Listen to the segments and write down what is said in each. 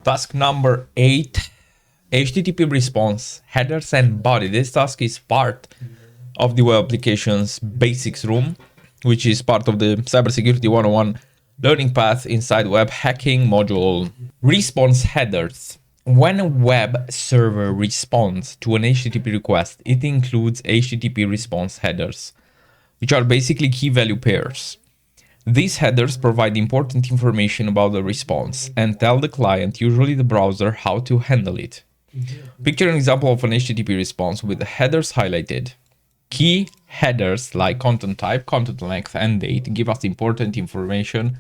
Task number 8, HTTP response, headers and body. This task is part of the web applications basics room, which is part of the cybersecurity 101 learning path inside web hacking module. Response headers. When a web server responds to an HTTP request, it includes HTTP response headers, which are basically key value pairs. These headers provide important information about the response and tell the client, usually the browser, how to handle it. Picture an example of an HTTP response with the headers highlighted. Key headers like content type, content length, and date give us important information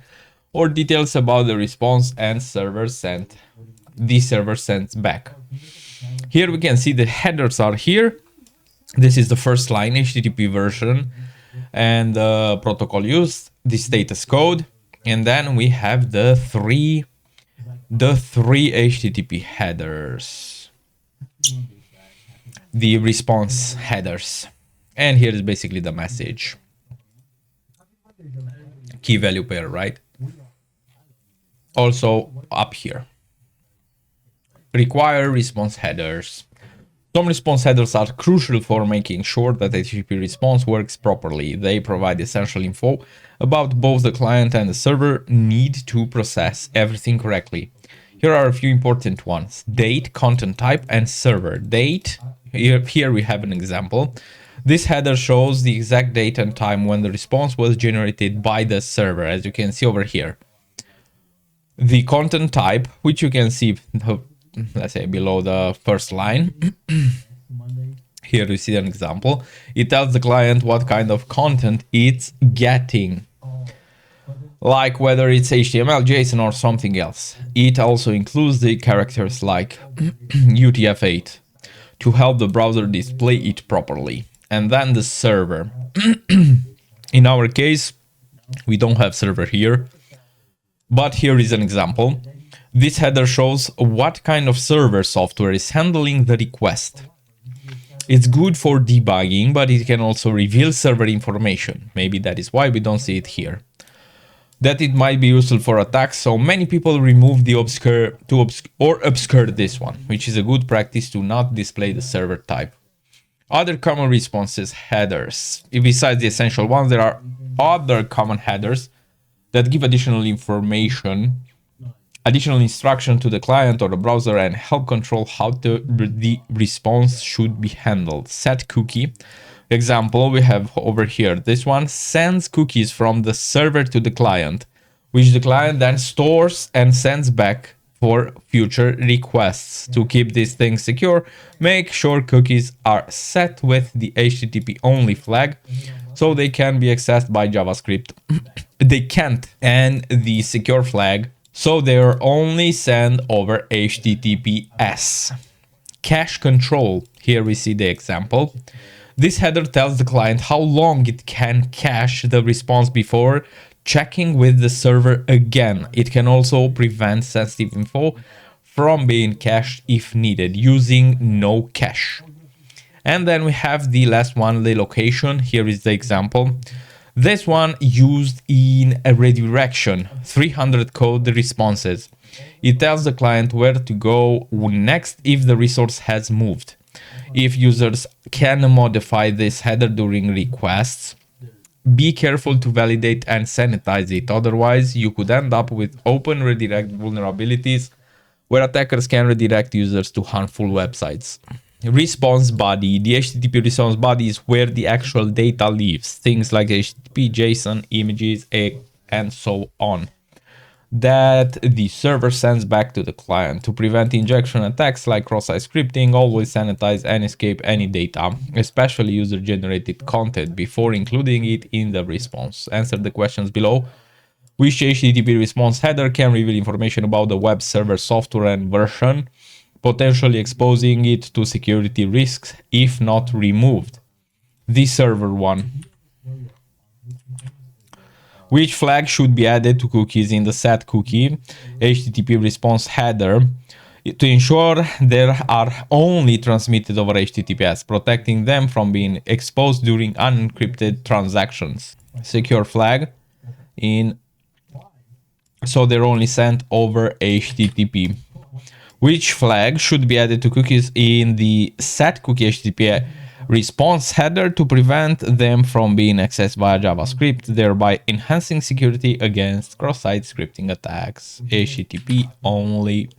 or details about the response and the server sends back. Here we can see the headers are here. This is the first line, HTTP version and the protocol used, the status code, and then we have the three HTTP headers, the response headers, and here is basically the message. Key value pair, right? Also up here. Require response headers. Some response headers are crucial for making sure that HTTP response works properly. They provide essential info about both the client and the server need to process everything correctly. Here are a few important ones: date, content type, and server. Date, here we have an example. This header shows the exact date and time when the response was generated by the server, as you can see over here. The content type, which you can see, let's say, below the first line. Here you see an example. It tells the client what kind of content it's getting, like whether it's HTML, JSON, or something else. It also includes the characters like UTF-8 to help the browser display it properly. And then the server. In our case, we don't have server here, but here is an example. This header shows what kind of server software is handling the request. It's good for debugging, but it can also reveal server information. Maybe that is why we don't see it here. That it might be useful for attacks, so many people remove the obscure this one, which is a good practice to not display the server type. Other common responses headers. Besides the essential ones, there are other common headers that give additional information, additional instruction to the client or the browser and help control how the response should be handled. Set cookie. Example we have over here. This one sends cookies from the server to the client, which the client then stores and sends back for future requests. To keep these things secure, make sure cookies are set with the HTTP only flag so they can be accessed by JavaScript. They can't, and the secure flag, so they are only sent over HTTPS. Cache control. Here we see the example. This header tells the client how long it can cache the response before checking with the server again. It can also prevent sensitive info from being cached if needed using no cache. And then we have the last one, the location. Here is the example. This one used in a redirection, 300 code responses. It tells the client where to go next if the resource has moved. If users can modify this header during requests, be careful to validate and sanitize it. Otherwise, you could end up with open redirect vulnerabilities where attackers can redirect users to harmful websites. Response body. The HTTP response body is where the actual data lives. Things like HTTP, JSON, images, and so on, that the server sends back to the client. To prevent injection attacks like cross-site scripting, always sanitize and escape any data, especially user-generated content, before including it in the response. Answer the questions below. Which HTTP response header can reveal information about the web server software and version, potentially exposing it to security risks if not removed? The server one. Which flag should be added to cookies in the set cookie HTTP response header to ensure they are only transmitted over HTTPS, protecting them from being exposed during unencrypted transactions? Secure flag in, so they're only sent over HTTP. which flag should be added to cookies in the set cookie HTTP response header to prevent them from being accessed via JavaScript, thereby enhancing security against cross-site scripting attacks. HTTP only.